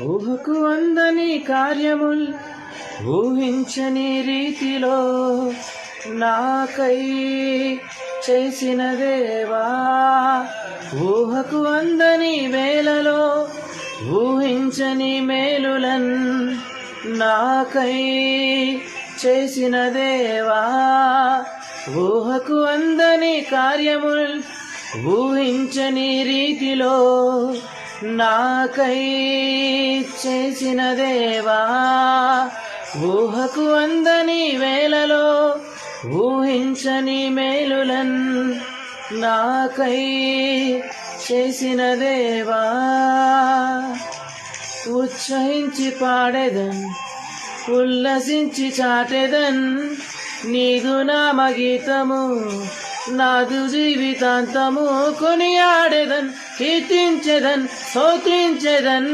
ఊహకు అందని కార్యముల్ ఊహించని రీతిలో నాకై చేసిన దేవా. ఊహకు అందని వేళలో ఊహించని మేలులన్ నాకై చేసిన దేవా. ఊహకు అందని కార్యముల్ ఊహించని రీతిలో నాకై చేసిన దేవా. ఊహకు అందని వేళలో ఊహించని మేలులన్ నాకై చేసిన దేవా. ఉత్సహించి పాడెదన్, ఉల్లసించి చాటెదన్ నీదు నామ గీతము. నాదు జీవితాంతము కొనియాడెదన్, కీర్తించెదన్, స్తోత్రించెదన్.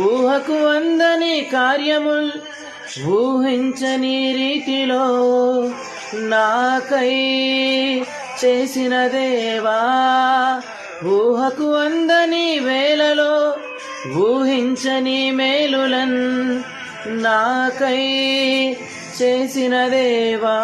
ఊహకు అందని కార్యముల్ ఊహించని రీతిలో నాకై చేసిన దేవా. ఊహకు అందని వేళలో ఊహించని మేలులన్ నాకై చేసిన దేవా.